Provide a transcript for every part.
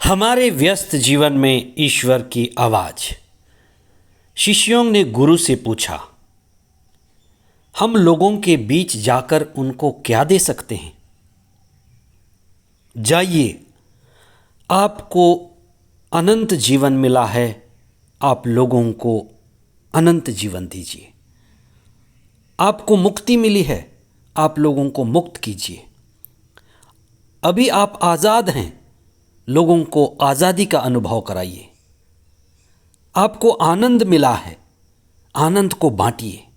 हमारे व्यस्त जीवन में ईश्वर की आवाज। शिष्यों ने गुरु से पूछा, हम लोगों के बीच जाकर उनको क्या दे सकते हैं? जाइए, आपको अनंत जीवन मिला है, आप लोगों को अनंत जीवन दीजिए। आपको मुक्ति मिली है, आप लोगों को मुक्त कीजिए। अभी आप आज़ाद हैं, लोगों को आज़ादी का अनुभव कराइए। आपको आनंद मिला है, आनंद को बांटिए।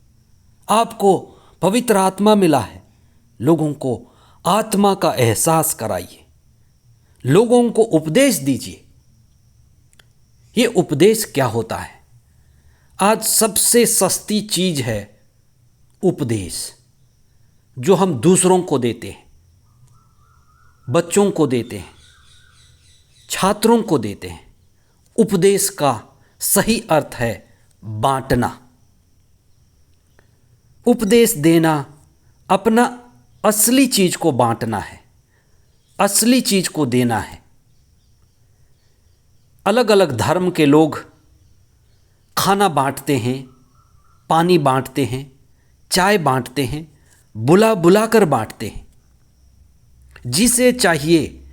आपको पवित्र आत्मा मिला है, लोगों को आत्मा का एहसास कराइए। लोगों को उपदेश दीजिए। ये उपदेश क्या होता है? आज सबसे सस्ती चीज है उपदेश, जो हम दूसरों को देते हैं, बच्चों को देते हैं, छात्रों को देते हैं। उपदेश का सही अर्थ है बांटना। उपदेश देना अपना असली चीज को बांटना है, असली चीज को देना है। अलग अलग धर्म के लोग खाना बांटते हैं, पानी बांटते हैं, चाय बांटते हैं, बुला बुला कर बांटते हैं। जिसे चाहिए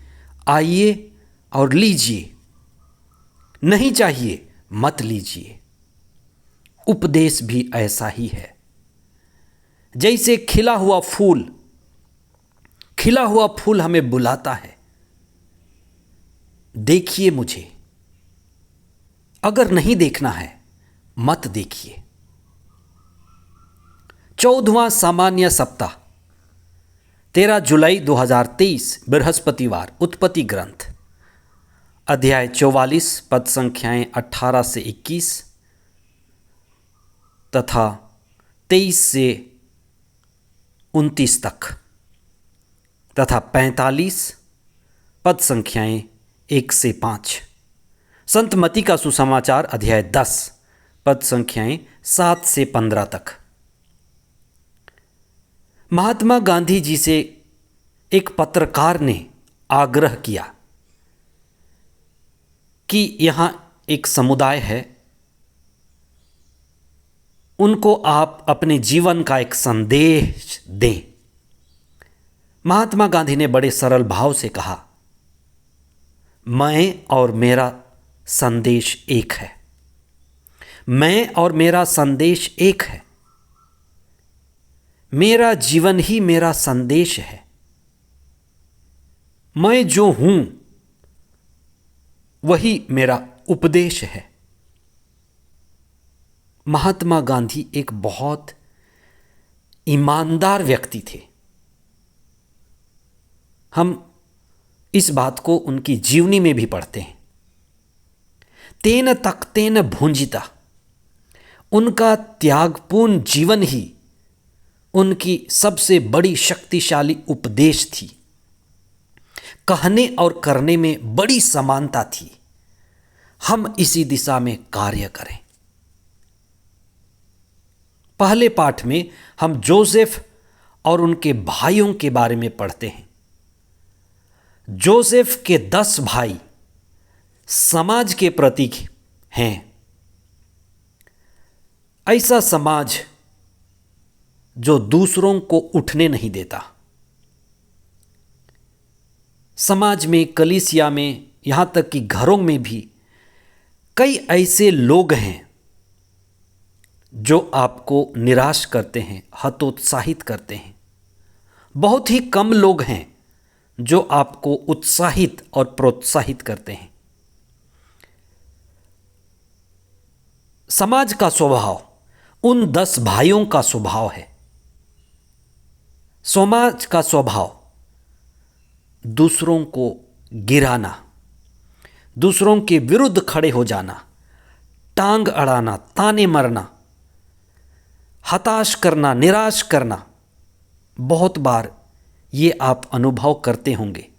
आइए और लीजिए, नहीं चाहिए मत लीजिए। उपदेश भी ऐसा ही है। जैसे खिला हुआ फूल हमें बुलाता है, देखिए मुझे। अगर नहीं देखना है मत देखिए। 14वां सामान्य सप्ताह 13 जुलाई 2023 बृहस्पतिवार। उत्पत्ति ग्रंथ अध्याय 44 पद संख्याएं 18 से 21 तथा 23 से 29 तक तथा 45 पद संख्याएं 1 से 5। संत मती का सुसमाचार अध्याय 10 पद संख्याएं 7 से 15 तक। महात्मा गांधी जी से एक पत्रकार ने आग्रह किया कि यहाँ एक समुदाय है, उनको आप अपने जीवन का एक संदेश दें। महात्मा गांधी ने बड़े सरल भाव से कहा, मैं और मेरा संदेश एक है। मैं और मेरा संदेश एक है। मेरा जीवन ही मेरा संदेश है। मैं जो हूं वही मेरा उपदेश है। महात्मा गांधी एक बहुत ईमानदार व्यक्ति थे। हम इस बात को उनकी जीवनी में भी पढ़ते हैं। तेन तख्तेन भुंजिता, उनका त्यागपूर्ण जीवन ही उनकी सबसे बड़ी शक्तिशाली उपदेश थी। कहने और करने में बड़ी समानता थी। हम इसी दिशा में कार्य करें। पहले पाठ में हम जोसेफ और उनके भाइयों के बारे में पढ़ते हैं। जोसेफ के 10 भाई समाज के प्रतीक हैं। ऐसा समाज जो दूसरों को उठने नहीं देता। समाज में, कलीसिया में, यहां तक कि घरों में भी कई ऐसे लोग हैं जो आपको निराश करते हैं, हतोत्साहित करते हैं। बहुत ही कम लोग हैं जो आपको उत्साहित और प्रोत्साहित करते हैं। समाज का स्वभाव उन 10 भाइयों का स्वभाव है। समाज का स्वभाव दूसरों को गिराना, दूसरों के विरुद्ध खड़े हो जाना, टांग अड़ाना, ताने मारना, हताश करना, निराश करना। बहुत बार ये आप अनुभव करते होंगे।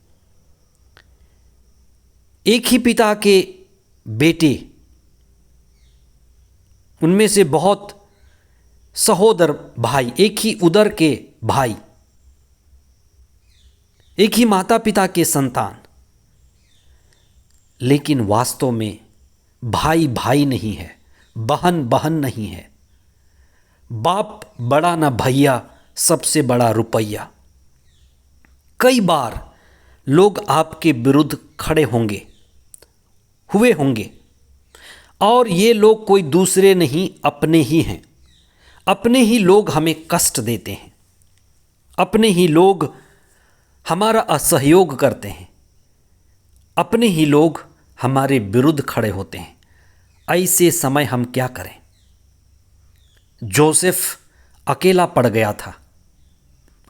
एक ही पिता के बेटे, उनमें से बहुत सहोदर भाई, एक ही उदर के भाई, एक ही माता पिता के संतान, लेकिन वास्तव में भाई भाई नहीं है, बहन बहन नहीं है, बाप बड़ा ना भैया, सबसे बड़ा रुपया। कई बार लोग आपके विरुद्ध खड़े हुए होंगे और ये लोग कोई दूसरे नहीं, अपने ही हैं। अपने ही लोग हमें कष्ट देते हैं, अपने ही लोग हमारा असहयोग करते हैं, अपने ही लोग हमारे विरुद्ध खड़े होते हैं। ऐसे समय हम क्या करें? जोसेफ अकेला पड़ गया था।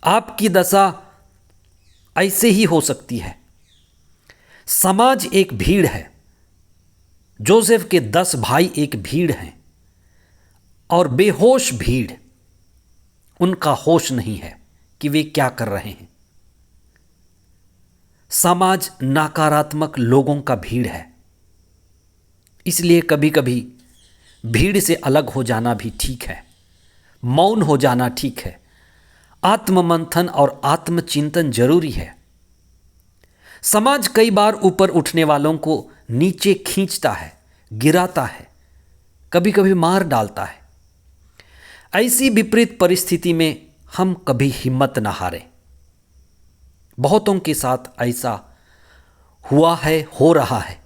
आपकी दशा ऐसे ही हो सकती है। समाज एक भीड़ है, जोसेफ के 10 भाई एक भीड़ हैं और बेहोश भीड़। उनका होश नहीं है कि वे क्या कर रहे हैं। समाज नकारात्मक लोगों का भीड़ है, इसलिए कभी कभी भीड़ से अलग हो जाना भी ठीक है, मौन हो जाना ठीक है। आत्ममंथन और आत्मचिंतन जरूरी है। समाज कई बार ऊपर उठने वालों को नीचे खींचता है, गिराता है, कभी कभी मार डालता है। ऐसी विपरीत परिस्थिति में हम कभी हिम्मत न हारें। बहुतों के साथ ऐसा हुआ है, हो रहा है।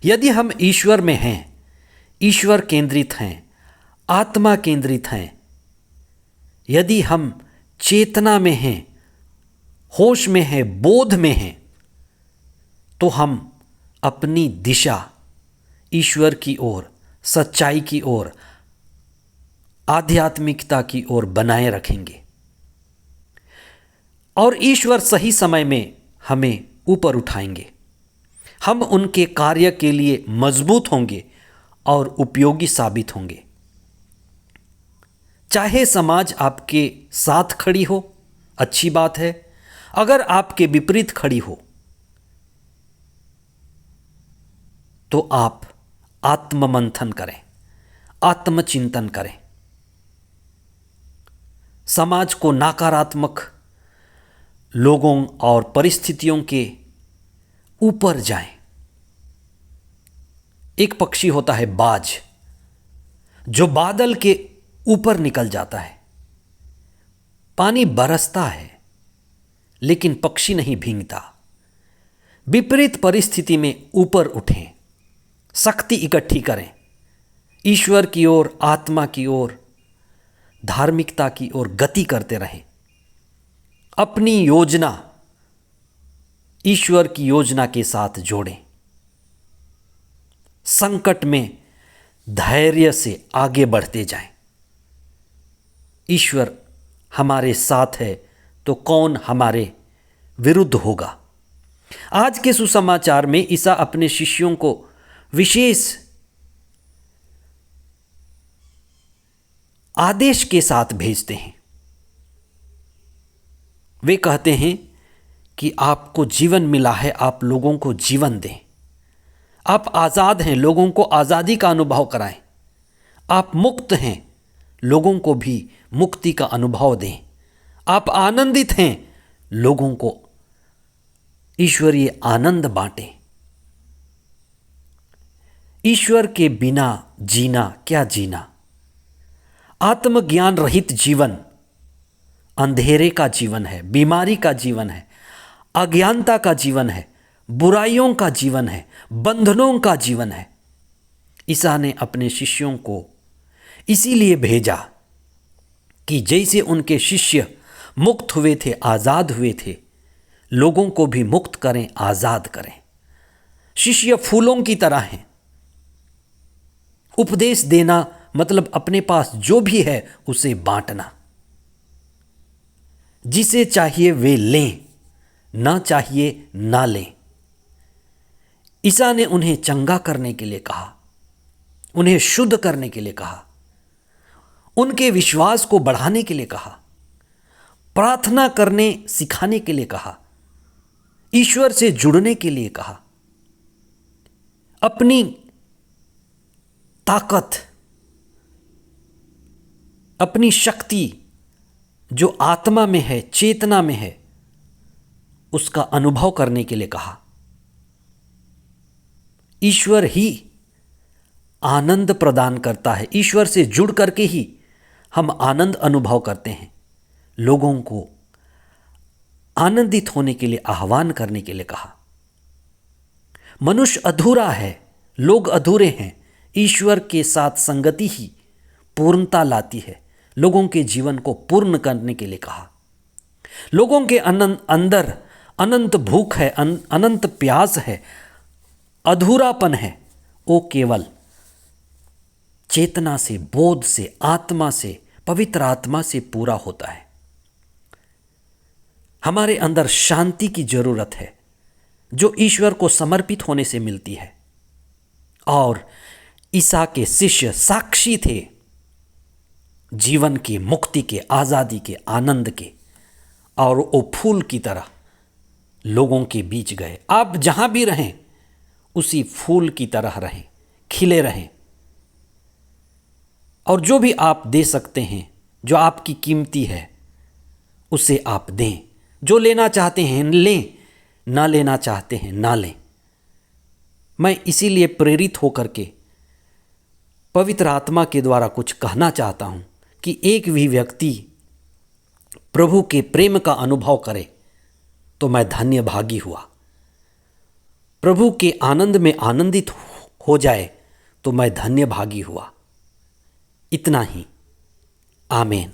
यदि हम ईश्वर में हैं, ईश्वर केंद्रित हैं, आत्मा केंद्रित हैं, यदि हम चेतना में हैं, होश में हैं, बोध में हैं, तो हम अपनी दिशा ईश्वर की ओर, सच्चाई की ओर, आध्यात्मिकता की ओर बनाए रखेंगे और ईश्वर सही समय में हमें ऊपर उठाएंगे। हम उनके कार्य के लिए मजबूत होंगे और उपयोगी साबित होंगे। चाहे समाज आपके साथ खड़ी हो, अच्छी बात है। अगर आपके विपरीत खड़ी हो तो आप आत्ममंथन करें, आत्मचिंतन करें। समाज को नकारात्मक लोगों और परिस्थितियों के ऊपर जाएं। एक पक्षी होता है बाज, जो बादल के ऊपर निकल जाता है। पानी बरसता है लेकिन पक्षी नहीं भीगता। विपरीत परिस्थिति में ऊपर उठें, शक्ति इकट्ठी करें, ईश्वर की ओर, आत्मा की ओर, धार्मिकता की ओर गति करते रहें। अपनी योजना ईश्वर की योजना के साथ जोड़ें। संकट में धैर्य से आगे बढ़ते जाएं। ईश्वर हमारे साथ है तो कौन हमारे विरुद्ध होगा। आज के सुसमाचार में ईसा अपने शिष्यों को विशेष आदेश के साथ भेजते हैं। वे कहते हैं कि आपको जीवन मिला है, आप लोगों को जीवन दें। आप आज़ाद हैं, लोगों को आज़ादी का अनुभव कराएं। आप मुक्त हैं, लोगों को भी मुक्ति का अनुभव दें। आप आनंदित हैं, लोगों को ईश्वरीय आनंद बांटें। ईश्वर के बिना जीना क्या जीना। आत्मज्ञान रहित जीवन अंधेरे का जीवन है, बीमारी का जीवन है, अज्ञानता का जीवन है, बुराइयों का जीवन है, बंधनों का जीवन है। ईसा ने अपने शिष्यों को इसीलिए भेजा कि जैसे उनके शिष्य मुक्त हुए थे, आज़ाद हुए थे, लोगों को भी मुक्त करें, आज़ाद करें। शिष्य फूलों की तरह हैं। उपदेश देना मतलब अपने पास जो भी है उसे बांटना। जिसे चाहिए वे लें, ना चाहिए ना लें। ईसा ने उन्हें चंगा करने के लिए कहा, उन्हें शुद्ध करने के लिए कहा, उनके विश्वास को बढ़ाने के लिए कहा, प्रार्थना करने सिखाने के लिए कहा, ईश्वर से जुड़ने के लिए कहा। अपनी ताकत, अपनी शक्ति जो आत्मा में है, चेतना में है, उसका अनुभव करने के लिए कहा। ईश्वर ही आनंद प्रदान करता है। ईश्वर से जुड़ करके ही हम आनंद अनुभव करते हैं। लोगों को आनंदित होने के लिए आह्वान करने के लिए कहा। मनुष्य अधूरा है, लोग अधूरे हैं। ईश्वर के साथ संगति ही पूर्णता लाती है। लोगों के जीवन को पूर्ण करने के लिए कहा। लोगों के अंदर अनंत भूख है, अनंत प्यास है, अधूरापन है। वो केवल चेतना से, बोध से, आत्मा से, पवित्र आत्मा से पूरा होता है। हमारे अंदर शांति की जरूरत है जो ईश्वर को समर्पित होने से मिलती है। और ईसा के शिष्य साक्षी थे जीवन के, मुक्ति के, आज़ादी के, आनंद के, और वो फूल की तरह लोगों के बीच गए। आप जहां भी रहें उसी फूल की तरह रहें, खिले रहें। और जो भी आप दे सकते हैं, जो आपकी कीमती है, उसे आप दें। जो लेना चाहते हैं लें, ना लेना चाहते हैं ना लें। मैं इसीलिए प्रेरित होकर के पवित्र आत्मा के द्वारा कुछ कहना चाहता हूं कि एक भी व्यक्ति प्रभु के प्रेम का अनुभव करे तो मैं धन्य भागी हुआ। प्रभु के आनंद में आनंदित हो जाए तो मैं धन्य भागी हुआ। इतना ही। आमीन।